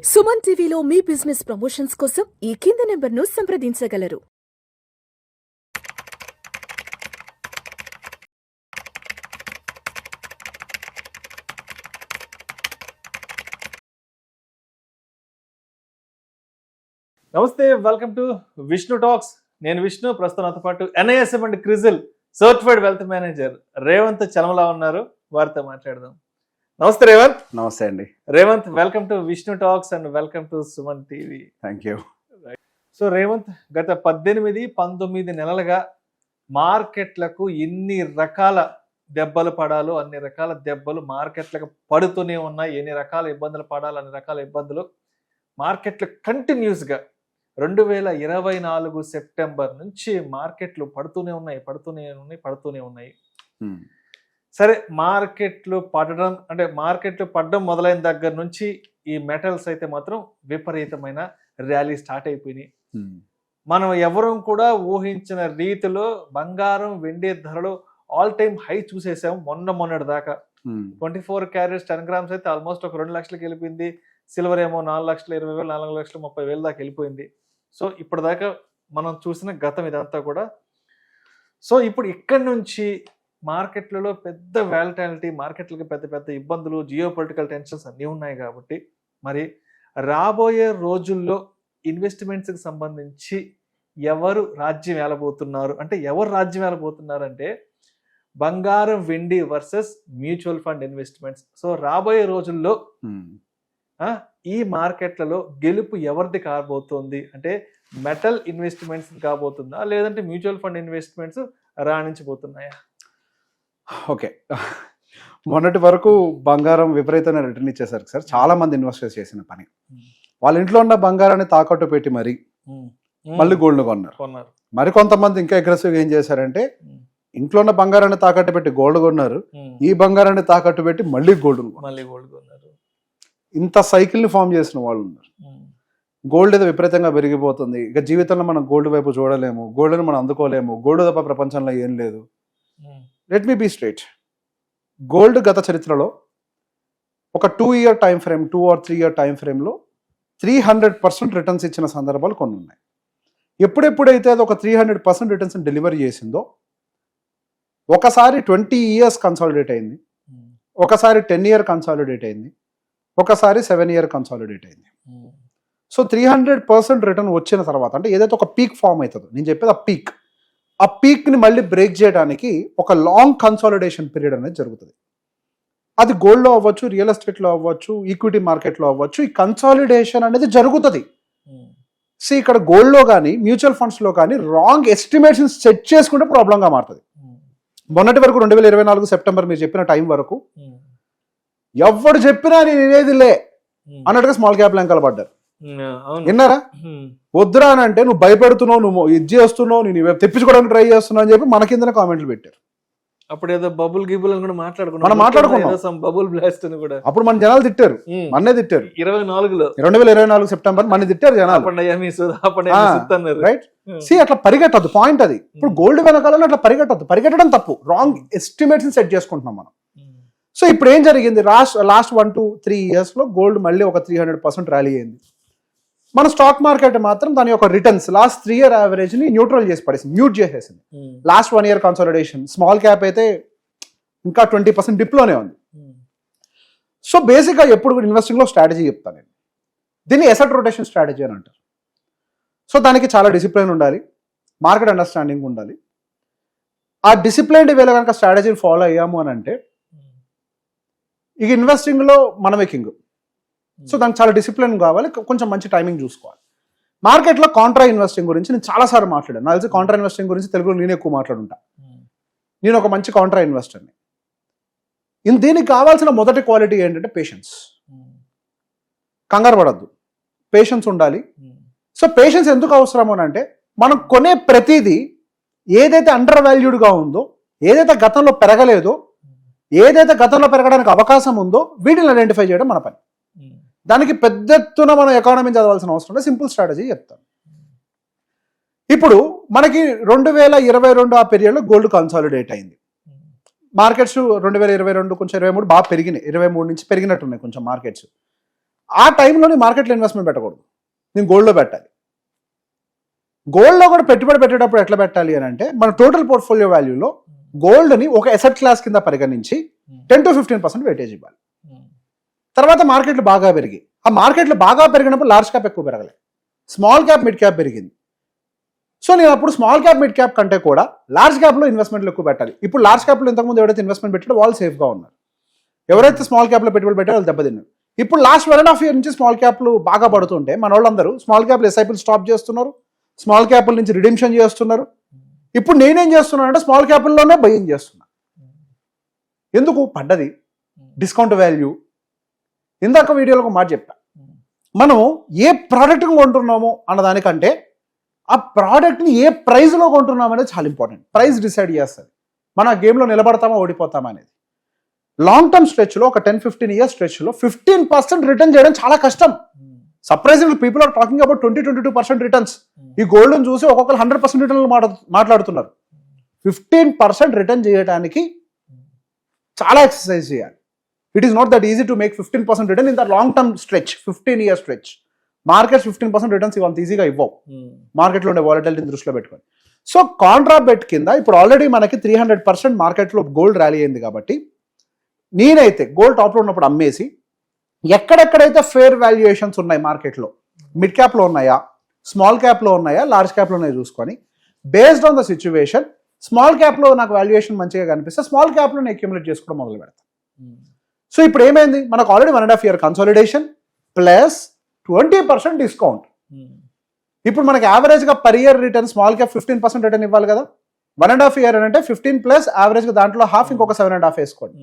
సుమన్ టీవీలో మీ business promotions కోసం ఈ కింది నెంబర్ను సంప్రదించగలరు. నమస్తే, వెల్కమ్ టు విష్ణు టాక్స్. నేను విష్ణు. ప్రస్తుతం నాతో పాటు NISM and CRISIL certified wealth manager Revanth Chalamala ఉన్నారు. వారితో మాట్లాడదాం. నమస్తే రేవంత్. నమస్తే అండి Revanth, welcome to Vishnu talks and welcome to Suman TV. Thank you. So Revanth, గత 18-19 నెలలుగా మార్కెట్లకు ఎన్ని రకాల దెబ్బలు పడాలో అన్ని రకాల దెబ్బలు మార్కెట్లకు పడుతూనే ఉన్నాయి. ఎన్ని రకాల ఇబ్బందులు పడాలో అన్ని రకాల ఇబ్బందులు మార్కెట్లు కంటిన్యూస్గా 2024 సెప్టెంబర్ నుంచి మార్కెట్లు పడుతూనే ఉన్నాయి. సరే, మార్కెట్లు పడడం మొదలైన దగ్గర నుంచి ఈ మెటల్స్ అయితే మాత్రం విపరీతమైన ర్యాలీ స్టార్ట్ అయిపోయినాయి. మనం ఎవరూ కూడా ఊహించిన రీతిలో బంగారం, వెండి ధరలు ఆల్ టైమ్ హై చూసేసాం మొన్నటి దాకా. 24 క్యారెట్స్ 10 గ్రామ్స్ అయితే ఆల్మోస్ట్ ఒక 2 లక్షలకి వెళ్ళిపోయింది. సిల్వర్ ఏమో 4,20,000, 4,30,000 దాకా వెళ్ళిపోయింది. సో ఇప్పటిదాకా మనం చూసిన గతం ఇదంతా కూడా. సో ఇప్పుడు ఇక్కడి నుంచి మార్కెట్లలో పెద్ద వాలటాలిటీ, మార్కెట్లకి పెద్ద పెద్ద ఇబ్బందులు, జియో పొలిటికల్ టెన్షన్స్ అన్నీ ఉన్నాయి కాబట్టి మరి రాబోయే రోజుల్లో ఇన్వెస్ట్మెంట్స్కి సంబంధించి ఎవరు రాజ్యం ఏలబోతున్నారు అంటే బంగారం, వెండి versus mutual fund investments. So రాబోయే రోజుల్లో ఈ మార్కెట్లలో గెలుపు ఎవరిది కాబోతోంది అంటే మెటల్ ఇన్వెస్ట్మెంట్స్ కాబోతుందా, లేదంటే మ్యూచువల్ ఫండ్ ఇన్వెస్ట్మెంట్స్ రాణించబోతున్నాయా? ఓకే, మొన్నటి వరకు బంగారం విపరీతమైన రిటర్న్ ఇచ్చేసరికి సార్ చాలా మంది ఇన్వెస్టర్స్ చేసిన పని, వాళ్ళ ఇంట్లో ఉన్న బంగారాన్ని తాకట్టు పెట్టి మళ్ళీ గోల్డ్ కొన్నారు. మరి కొంతమంది ఇంకా అగ్రెసివ్గా ఏం చేశారంటే ఇంట్లో ఉన్న బంగారాన్ని తాకట్టు పెట్టి గోల్డ్ కొన్నారు, ఈ బంగారాన్ని తాకట్టు పెట్టి మళ్ళీ గోల్డ్ కొన్నారు. ఇంత సైకిల్ని ఫామ్ చేసిన వాళ్ళు ఉన్నారు. గోల్డ్ ఏదో విపరీతంగా పెరిగిపోతుంది, ఇక జీవితంలో మనం గోల్డ్ వైపు చూడలేము, గోల్డ్ని మనం అందుకోలేము, గోల్డ్ తప్ప ప్రపంచంలో ఏం లేదు. Let me be straight. Gold గత చరిత్రలో ఒక 2 year time frame, 2 or 3 year time ఫ్రేమ్లో 300% రిటర్న్స్ ఇచ్చిన సందర్భాలు కొన్ని ఉన్నాయి. ఎప్పుడెప్పుడైతే అది ఒక 300% రిటర్న్స్ డెలివరీ చేసిందో, ఒకసారి 20 ఇయర్స్ కన్సాలిడేట్ అయింది, ఒకసారి 10 ఇయర్ కన్సాలిడేట్ అయింది, ఒకసారి 7 ఇయర్ కన్సాలిడేట్ అయింది. సో 300% రిటర్న్ వచ్చిన తర్వాత అంటే ఏదైతే ఒక పీక్ ఫామ్ అవుతుందో, నేను చెప్పేది ఆ పీక్ని మళ్ళీ బ్రేక్ చేయడానికి ఒక లాంగ్ కన్సాలిడేషన్ పీరియడ్ అనేది జరుగుతుంది. అది గోల్డ్లో అవ్వచ్చు, రియల్ ఎస్టేట్లో అవ్వచ్చు, ఈక్విటీ మార్కెట్లో అవ్వచ్చు. ఈ కన్సాలిడేషన్ అనేది జరుగుతుంది. సో ఇక్కడ గోల్డ్లో కానీ మ్యూచువల్ ఫండ్స్లో కానీ రాంగ్ ఎస్టిమేషన్ సెట్ చేసుకుంటే ప్రాబ్లంగా మారుతుంది. మొన్నటి వరకు 2024 సెప్టెంబర్ మీరు చెప్పిన టైం వరకు ఎవడు చెప్పినా నేను వినేదిలే అన్నట్టుగా స్మాల్ క్యాప్ లంకలు పడ్డారు. విన్నారా? వద్దురా అని అంటే నువ్వు భయపెడుతున్నావు, నువ్వు ఇది చేస్తున్నావు, నేను తెప్పించుకోవడానికి ట్రై చేస్తున్నావు అని చెప్పి మన కిందనే కామెంట్లు పెట్టారు. అప్పుడు ఏదో బబుల్ గిబుల్ అని కూడా మాట్లాడుకున్నాం, బబుల్ బ్లాస్ట్ అని కూడా. అప్పుడు మన జనాలు తిట్టారు, మన్నే తిట్టారు. 2024 సెప్టెంబర్ మన తిట్టారు జనాలు, రైట్? అట్లా పరిగెట్టద్దు, పాయింట్ అది. ఇప్పుడు గోల్డ్ వెనకాలని అట్లా పరిగెట్టడం తప్పు. రాంగ్ ఎస్టిమేట్స్ సెట్ చేసుకుంటున్నాం మనం. సో ఇప్పుడు ఏం జరిగింది? లాస్ట్ 1 to 3 ఇయర్స్లో గోల్డ్ మళ్ళీ ఒక 300% ర్యాలీ అయింది. మన స్టాక్ మార్కెట్ మాత్రం దాని యొక్క రిటర్న్స్ లాస్ట్ 3 ఇయర్ యావరేజ్ని న్యూట్రల్ చేసి పడేసింది, మ్యూట్ చేసేసింది. Last 1 year consolidation, small cap అయితే ఇంకా 20% డిప్లోనే ఉంది. సో బేసిక్గా ఎప్పుడు కూడా ఇన్వెస్టింగ్లో స్ట్రాటజీ చెప్తాను నేను. దీన్ని ఎసెట్ రొటేషన్ స్ట్రాటజీ అని అంటారు. సో దానికి చాలా డిసిప్లిన్ ఉండాలి, మార్కెట్ అండర్స్టాండింగ్ ఉండాలి. ఆ డిసిప్లైన్డ్ వేలో కనుక స్ట్రాటజీని ఫాలో అయ్యాము అని అంటే ఇక ఇన్వెస్టింగ్లో మనమే కింగ్. సో దానికి చాలా డిసిప్లిన్ కావాలి, కొంచెం మంచి టైమింగ్ చూసుకోవాలి. మార్కెట్లో కాంట్రా ఇన్వెస్టింగ్ గురించి నేను చాలాసార్లు మాట్లాడాను. నాకు తెలిసి కాంట్రా ఇన్వెస్టింగ్ గురించి తెలుగులో నేను ఎక్కువ మాట్లాడుంటా. నేను ఒక మంచి కాంట్రా ఇన్వెస్టర్ని. దీనికి కావాల్సిన మొదటి క్వాలిటీ ఏంటంటే పేషెన్స్. కంగారు పడద్దు, పేషెన్స్ ఉండాలి. సో పేషెన్స్ ఎందుకు అవసరం అని అంటే మనం కొనే ప్రతిదీ ఏదైతే అండర్ వాల్యూడ్గా ఉందో, ఏదైతే గతంలో పెరగలేదో, ఏదైతే గతంలో పెరగడానికి అవకాశం ఉందో వీటిని ఐడెంటిఫై చేయడం మన పని. దానికి పెద్ద ఎత్తున మనం ఎకానమీ చదవాల్సిన అవసరం లేదు, సింపుల్ స్ట్రాటజీ చెప్తాను. ఇప్పుడు మనకి 2022 ఆ పీరియడ్లో గోల్డ్ కన్సాలిడేట్ అయింది. మార్కెట్స్ 2022 కొంచెం 23 బాగా పెరిగినాయి, 23 నుంచి పెరిగినట్టున్నాయి కొంచెం మార్కెట్స్. ఆ టైంలో నేను మార్కెట్లో ఇన్వెస్ట్మెంట్ పెట్టకూడదు, నేను గోల్డ్లో పెట్టాలి. గోల్డ్లో కూడా పెట్టుబడి పెట్టేటప్పుడు ఎట్లా పెట్టాలి అని అంటే మన టోటల్ పోర్ట్ఫోలియో వాల్యూలో గోల్డ్ని ఒక ఎసెట్ క్లాస్ కింద పరిగణించి 10 to 15% వెయిటేజ్ ఇవ్వాలి. తర్వాత మార్కెట్లు బాగా పెరిగి, ఆ మార్కెట్లు బాగా పెరిగినప్పుడు లార్జ్ క్యాప్ ఎక్కువ పెరగలేదు, స్మాల్ క్యాప్ మిడ్ క్యాప్ పెరిగింది. సో నేను అప్పుడు స్మాల్ క్యాప్ మిడ్ క్యాప్ కంటే కూడా లార్జ్ క్యాప్లో ఇన్వెస్ట్మెంట్లు ఎక్కువ పెట్టాలి. ఇప్పుడు లార్జ్ క్యాప్లో ఇంతకుముందు ఎవరైతే ఇన్వెస్ట్మెంట్ పెట్టారో వాళ్ళు సేఫ్గా ఉన్నారు, ఎవరైతే స్మాల్ క్యాప్లో పెట్టుబడి పెట్టారో వాళ్ళు దెబ్బతిన్నారు. ఇప్పుడు లాస్ట్ 1.5 year నుంచి స్మాల్ క్యాప్లు బాగా పడుతుంటే మన వాళ్ళందరూ స్మాల్ క్యాప్లు ఎస్ఐపీలు స్టాప్ చేస్తున్నారు, స్మాల్ క్యాప్ల నుంచి రిడిమ్షన్ చేస్తున్నారు. ఇప్పుడు నేనేం చేస్తున్నాను అంటే స్మాల్ క్యాప్ల్లోనే బయింగ్ చేస్తున్నా. ఎందుకు? పడ్డది డిస్కౌంట్ వాల్యూ. ఇందాక వీడియోలో ఒక మాట చెప్పా, మనం ఏ ప్రోడక్ట్ని కొంటున్నామో అన్నదానికంటే ఆ ప్రోడక్ట్ని ఏ ప్రైస్లో కొంటున్నాం అనేది చాలా ఇంపార్టెంట్. ప్రైస్ డిసైడ్ చేస్తుంది మన గేమ్లో నిలబడతామా ఓడిపోతామా అనేది. లాంగ్ టర్మ్ స్ట్రెచ్లో ఒక 10-15 years స్ట్రెచ్లో 15% రిటర్న్ చేయడం చాలా కష్టం. Surprising people are talking about 20-22% returns. ఈ గోల్డ్ని చూసి ఒక్కొక్కరు 100% రిటర్న్ మాట్లాడుతున్నారు. 15% రిటర్న్ చేయడానికి చాలా ఎక్సర్సైజ్ చేయాలి. It is not that easy to make 15% return in the long term stretch, 15 year stretch. Markets 15% returns ఇవంత ఈజీగా ఇవ్వవు, మార్కెట్లో ఉండే వాలటిలిటీని దృష్టిలో పెట్టుకొని. సో కాంట్రా బెట్ కింద ఇప్పుడు ఆల్రెడీ మనకి 300% మార్కెట్లో గోల్డ్ ర్యాలీ అయింది కాబట్టి నేనైతే గోల్డ్ టాప్లో ఉన్నప్పుడు అమ్మేసి ఎక్కడెక్కడైతే ఫేర్ వాల్యుయేషన్స్ ఉన్నాయి మార్కెట్లో, మిడ్ క్యాప్లో ఉన్నాయా, స్మాల్ క్యాప్లో ఉన్నాయా, లార్జ్ క్యాప్లో ఉన్నాయా చూసుకొని based on the situation small క్యాప్లో నాకు వాల్యుయేషన్ మంచిగా కనిపిస్తే స్మాల్ క్యాప్లో నేను అక్యుములేట్ చేసుకోవడం మొదలు పెడతాను. సో ఇప్పుడు ఏమైంది, మనకు already 1.5 year consolidation plus 20% discount. ఇప్పుడు మనకి యావరేజ్గా per year return small cap 15% return ఇవ్వాలి కదా. 1.5 year అంటే 15 ప్లస్ యావరేజ్గా దాంట్లో హాఫ్ ఇంకొక 7.5 వేసుకోండి.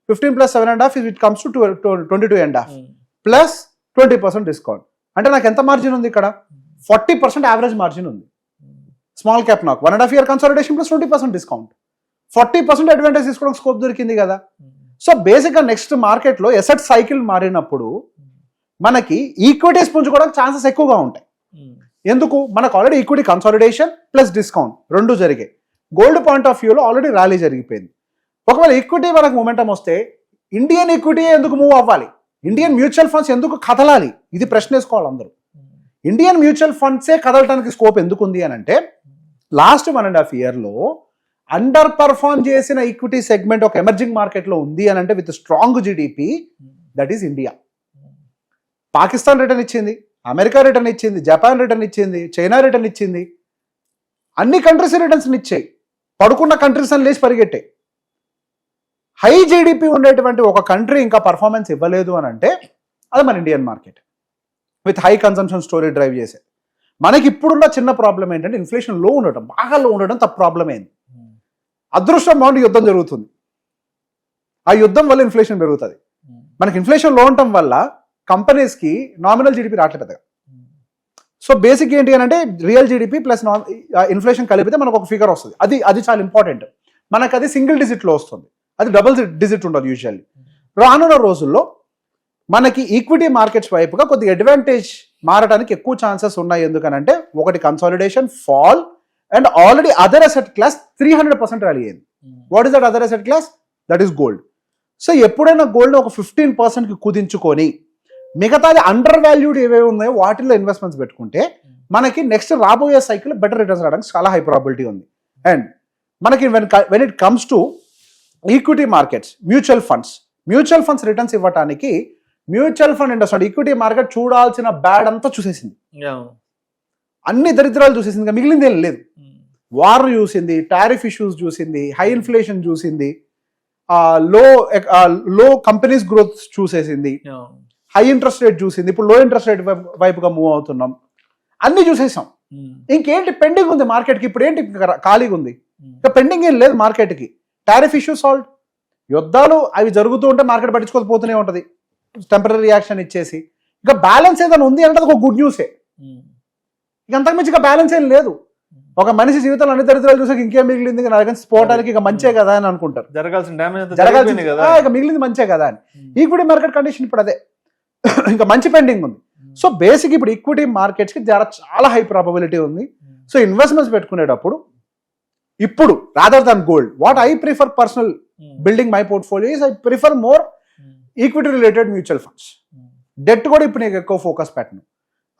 15 plus 7.5 it comes to 22.5 plus 20% discount. అంటే నాకు ఎంత మార్జిన్ ఉంది ఇక్కడ? 40% యావరేజ్ మార్జిన్ ఉంది స్మాల్ క్యాప్. నాకు 1.5 year consolidation plus 20% discount, 40% advantage తీసుకోవడానికి స్కోప్ దొరికింది కదా. సో బేసిక్గా నెక్స్ట్ మార్కెట్లో ఎసెట్ సైకిల్ మారినప్పుడు మనకి ఈక్విటీస్ పుంజుకోవడానికి ఛాన్సెస్ ఎక్కువగా ఉంటాయి. ఎందుకు? మనకు already equity consolidation plus discount రెండు జరిగాయి. గోల్డ్ పాయింట్ ఆఫ్ వ్యూలో ఆల్రెడీ ర్యాలీ జరిగిపోయింది. ఒకవేళ ఈక్విటీ మనకు మూమెంటం వస్తే ఇండియన్ ఈక్విటీ ఎందుకు మూవ్ అవ్వాలి, ఇండియన్ మ్యూచువల్ ఫండ్స్ ఎందుకు కదలాలి, ఇది ప్రశ్న వేసుకోవాలి అందరూ. ఇండియన్ మ్యూచువల్ ఫండ్సే కదలటానికి స్కోప్ ఎందుకు ఉంది అని అంటే లాస్ట్ 1.5 yearలో అండర్ పర్ఫార్మ్ చేసిన ఈక్విటీ సెగ్మెంట్ ఒక ఎమర్జింగ్ మార్కెట్లో ఉంది అని అంటే with strong GDP, that is India. Pakistan return ఇచ్చింది, అమెరికా రిటర్న్ ఇచ్చింది, జపాన్ రిటర్న్ ఇచ్చింది, చైనా రిటర్న్ ఇచ్చింది, అన్ని కంట్రీస్ రిటర్న్స్ ఇచ్చాయి. పడుకున్న కంట్రీస్ అని లేచి పరిగెట్టాయి. హై జీడిపి ఉండేటువంటి ఒక కంట్రీ ఇంకా పర్ఫార్మెన్స్ ఇవ్వలేదు అని అంటే అది మన Indian market with high consumption story drive చేసే. మనకి ఇప్పుడున్న చిన్న ప్రాబ్లం ఏంటంటే ఇన్ఫ్లేషన్ లో ఉండటం, బాగా లో ఉండడం తప్ప ప్రాబ్లం అయింది. అదృష్టం బాగుండి యుద్ధం జరుగుతుంది, ఆ యుద్ధం వల్ల ఇన్ఫ్లేషన్ పెరుగుతుంది. మనకి ఇన్ఫ్లేషన్ లో ఉండటం వల్ల కంపెనీస్కి నామినల్ జీడిపి రావట్లేదు పెద్దగా. సో బేసిక్ ఏంటి అని అంటే రియల్ జీడిపి ప్లస్ ఇన్ఫ్లేషన్ కలిపితే మనకు ఒక ఫిగర్ వస్తుంది. అది చాలా ఇంపార్టెంట్. మనకు అది సింగిల్ డిజిట్లో వస్తుంది, అది డబుల్ డిజిట్ ఉండదు యూజువల్లీ. రానున్న రోజుల్లో మనకి ఈక్విటీ మార్కెట్స్ వైపుగా కొద్ది అడ్వాంటేజ్ మారడానికి ఎక్కువ ఛాన్సెస్ ఉన్నాయి. ఎందుకనంటే ఒకటి consolidation, fall, and already other asset class 300% rally అయింది. What is that other asset class? That is gold. So ఎప్పుడైనా గోల్డ్ ఒక 15%కి కుదించుకొని మిగతాది అండర్ వాల్యూడ్ ఏవేవి ఉన్నాయో వాటిల్లో ఇన్వెస్ట్మెంట్స్ పెట్టుకుంటే మనకి నెక్స్ట్ రాబోయే సైకిల్ బెటర్ రిటర్న్స్ రావడానికి చాలా హై ప్రాబిలిటీ ఉంది. అండ్ మనకి when it comes to equity markets, mutual funds returns ఇవ్వడానికి mutual fund industry equity market చూడాల్సిన బ్యాడ్ అంతా చూసేసింది, అన్ని దరిద్రాలు చూసేసింది, ఇంకా మిగిలింది ఏం లేదు. వార్ చూసింది, టారిఫ్ ఇష్యూస్ చూసింది, హై ఇన్ఫ్లేషన్ చూసింది, లో కంపెనీస్ గ్రోత్ చూసేసింది, హై ఇంట్రెస్ట్ రేట్ చూసింది, ఇప్పుడు లో ఇంట్రెస్ట్ రేట్ వైపుగా మూవ్ అవుతున్నాం, అన్ని చూసేసాం. ఇంకేంటి పెండింగ్ ఉంది మార్కెట్కి? ఇప్పుడు ఏంటి ఖాళీగా ఉంది? ఇంకా పెండింగ్ ఏం లేదు మార్కెట్కి. టారిఫ్ ఇష్యూ సాల్వ్, యుద్ధాలు అవి జరుగుతూ ఉంటే మార్కెట్ పట్టించుకోకపోతూనే ఉంటుంది, టెంపరీ రియాక్షన్ ఇచ్చేసి. ఇక బ్యాలెన్స్ ఏదైనా ఉంది అంటే ఒక గుడ్ న్యూసే. ఇక అంతకుమించి ఇక బ్యాలెన్స్ ఏం లేదు. ఒక మనిషి జీవితంలో అన్ని దరిద్రాలు చూసాక ఇంకేం మిగిలింది, పోవడానికి ఇక మంచే కదా అని అనుకుంటారు, ఇక మిగిలింది మంచే కదా అని. ఈక్విటీ మార్కెట్ కండిషన్ ఇప్పుడు అదే, ఇంకా మంచి పెండింగ్ ఉంది. సో బేసిక్ ఇప్పుడు ఈక్విటీ మార్కెట్స్కి చాలా హై ప్రాబబిలిటీ ఉంది. సో ఇన్వెస్ట్మెంట్స్ పెట్టుకునేటప్పుడు ఇప్పుడు rather than gold, what I prefer personal building my portfolio is I prefer more equity related mutual funds. Debt కూడా ఇప్పుడు నీకు ఎక్కువ ఫోకస్ పెట్టను.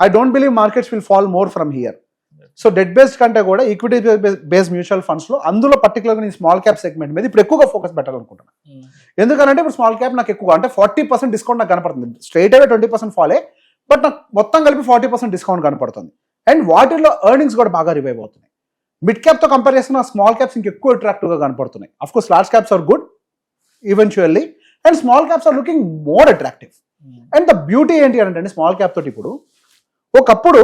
I don't believe markets will fall more from here. So det based కంటే కూడా equity based mutual funds లో అందులో పర్టికులర్గా నేను స్మాల్ క్యాప్ సెగ్మెంట్ మీద ఇప్పుడు ఎక్కువగా ఫోకస్ పెట్టాలనుకుంటున్నాను. ఎందుకంటే ఇప్పుడు స్మాల్ క్యాప్ నాకు ఎక్కువ అంటే 40% డిస్కౌంట్ నాకు కనపడుతుంది. స్ట్రైట్ అవే 20% ఫాలే, బట్ నాకు మొత్తం కలిపి 40% డిస్కౌంట్ కనపడుతుంది. అండ్ వాటిల్లో ఎర్నింగ్స్ కూడా బాగా రివైవ్ అవుతున్నాయి. మిడ్ క్యాప్ తో కంపేర్ చేస్తే స్మాల్ క్యాప్స్ ఇంకెక్కువ అట్రాక్టివ్ గా కనపడుతున్నాయి. Of course large caps are good eventually, and small caps are looking more attractive. And the beauty ఏంటి అంటే స్మాల్ క్యాప్ తోటి ఇప్పుడు ఒకప్పుడు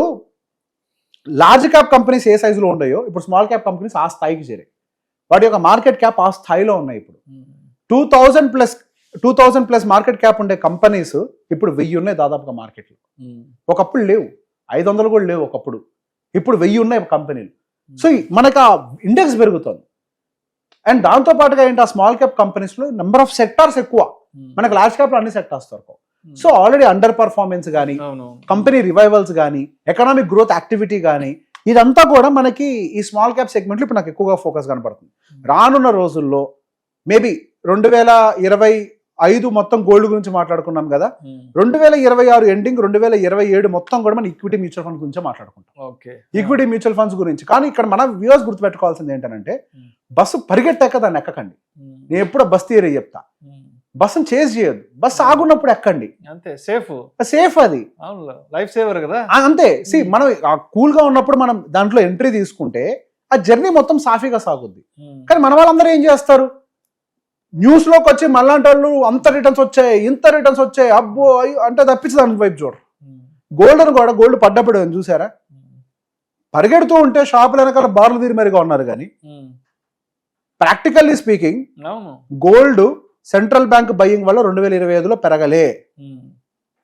లార్జ్ క్యాప్ కంపెనీస్ ఏ సైజులో ఉన్నాయో ఇప్పుడు స్మాల్ క్యాప్ కంపెనీస్ ఆ స్థాయికి చేరాయి. వాటి యొక్క మార్కెట్ క్యాప్ ఆ స్థాయిలో ఉన్నాయి. ఇప్పుడు 2000 ప్లస్ మార్కెట్ క్యాప్ ఉండే కంపెనీస్ ఇప్పుడు 1000 ఉన్నాయి దాదాపుగా మార్కెట్లో. ఒకప్పుడు లేవు, 500 కూడా లేవు ఒకప్పుడు. ఇప్పుడు 1000 ఉన్నాయి కంపెనీలు. సో మనకు ఆ ఇండెక్స్ పెరుగుతుంది. అండ్ దాంతో పాటుగా ఏంటి, ఆ స్మాల్ క్యాప్ కంపెనీస్ లో నెంబర్ ఆఫ్ సెక్టార్స్ ఎక్కువ. మనకు లార్జ్ క్యాప్ లో అన్ని సెక్టార్స్ దొరకవు. సో ఆల్రెడీ అండర్ పర్ఫార్మెన్స్ కానీ, కంపెనీ రివైవల్స్ కానీ, ఎకనామిక్ గ్రోత్ యాక్టివిటీ కానీ, ఇదంతా కూడా మనకి ఈ స్మాల్ క్యాప్ సెగ్మెంట్లో ఇప్పుడు నాకు ఎక్కువగా ఫోకస్ కనపడుతుంది. రానున్న రోజుల్లో మేబీ 2025 మొత్తం గోల్డ్ గురించి మాట్లాడుకున్నాం కదా, 2026 ఎండింగ్ 2027 మొత్తం కూడా మనం ఈక్విటీ మ్యూచువల్ ఫండ్స్ గురించి మాట్లాడుకుంటాం. ఈక్విటీ మ్యూచువల్ ఫండ్స్ గురించి. కానీ ఇక్కడ మన వ్యూవర్స్ గుర్తుపెట్టుకోవాల్సింది ఏంటంటే బస్సు పరిగెట్టాక దాన్ని ఎక్కకండి. నేను ఎప్పుడో బస్ థియరీ చెప్తా, బస్సును చేజ్ చేయొద్దు, బస్సు ఆగున్నప్పుడు ఎక్కండి, అంతే. సేఫ్ అది లైఫ్ సేవర్ కదా, అంతే. మనం కూల్ గా ఉన్నప్పుడు మనం దాంట్లో ఎంట్రీ తీసుకుంటే ఆ జర్నీ మొత్తం సాఫీగా సాగుద్ది. కానీ మన వాళ్ళందరూ ఏం చేస్తారు, న్యూస్ లోకి వచ్చి మళ్ళాంటి వాళ్ళు అంత రిటర్న్స్ వచ్చాయి, ఇంత రిటర్న్స్ వచ్చాయి, అబ్బో అంటే తప్పించి దాని వైపు చూడరు. గోల్డ్ కూడా గోల్డ్ పడ్డప్పుడు చూసారా, పరిగెడుతూ ఉంటే షాపుల వెనకాల బార్లు తీరి మరిగా ఉన్నారు. కానీ practically speaking gold central bank buying వల్ల 2025లో పెరగలే,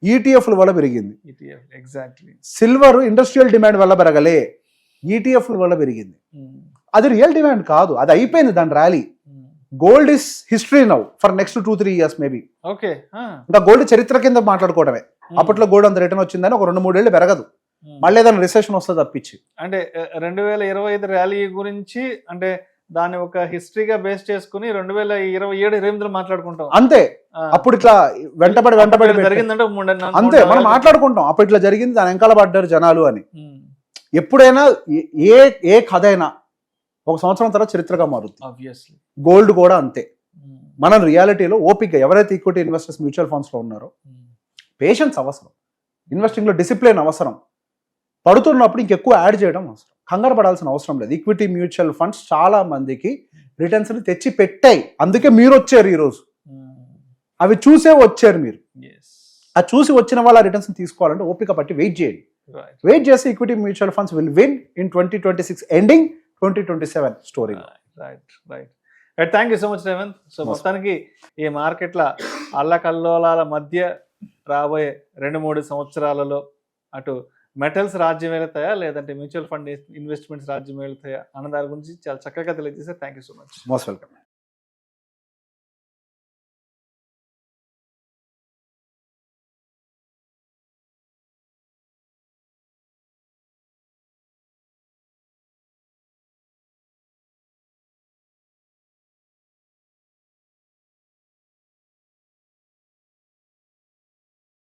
ఈటీఎఫ్ల వల్ల పెరిగింది. సిల్వర్ ఇండస్ట్రియల్ డిమాండ్ వల్ల పెరగలే, ఈటీఎఫ్ల వల్ల పెరిగింది. అది రియల్ డిమాండ్ కాదు, అది అయిపోయింది దాని rally. Gold is history now for next 2-3 years maybe. ఇంకా గోల్డ్ చరిత్ర కింద మాట్లాడుకోవడమే. అప్పట్లో గోల్డ్ అంత రిటర్న్ వచ్చిందని ఒక 2-3 ఏళ్ళు పెరగదు, మళ్ళీ ఏదైనా రిసెషన్ వస్తుంది తప్పించి. అంటే 2025 ర్యాలీ గురించి అంటే దాన్ని ఒక హిస్టరీగా బేస్ చేసుకుని 2027-28 మాట్లాడుకుంటాం అంతే. అప్పుడు ఇట్లా వెంటబడి జరిగిందంటే అంతే మనం మాట్లాడుకుంటాం. అప్పుడు ఇట్లా జరిగింది, దాని వెనకాల పడ్డారు జనాలు అని. ఎప్పుడైనా ఏ కథ అయినా ఒక సంవత్సరం తర్వాత చరిత్రగా మారుతుంది. గోల్డ్ కూడా అంతే. మనం రియాలిటీలో ఓపిక, ఎవరైతే ఈక్విటీ ఇన్వెస్టర్స్ మ్యూచువల్ ఫండ్స్ లో ఉన్నారో పేషెన్స్ అవసరం, ఇన్వెస్టింగ్ లో డిసిప్లిన్ అవసరం, పడుతున్నప్పుడు ఇంకెక్కువ యాడ్ చేయడం అవసరం, కంగారు పడాల్సిన అవసరం లేదు. ఈక్విటీ మ్యూచువల్ ఫండ్స్ చాలా మందికి రిటర్న్స్ తెచ్చి పెట్టాయి, అందుకే మీరు వచ్చారు ఈరోజు. అవి చూసే వచ్చారు మీరు. ఆ చూసి వచ్చిన వాళ్ళ రిటర్న్స్ తీసుకోవాలంటే ఓపిక పట్టి వెయిట్ చేయండి. వెయిట్ చేసి equity mutual funds will win in 2026 ending 2027 story. Right, thank you so much Revanth. So మొత్తానికి ఈ మార్కెట్ల అల్లకల్లోలాల మధ్య రాబోయే 2-3 సంవత్సరాలలో అటు మెటల్స్ రాజ్యం వెళ్తాయా లేదంటే మ్యూచువల్ ఫండ్ ఇన్వెస్ట్మెంట్స్ రాజ్యం వెళ్తాయా అన్న దాని గురించి చాలా చక్కగా తెలియజేశారు. Thank you so much. Most welcome.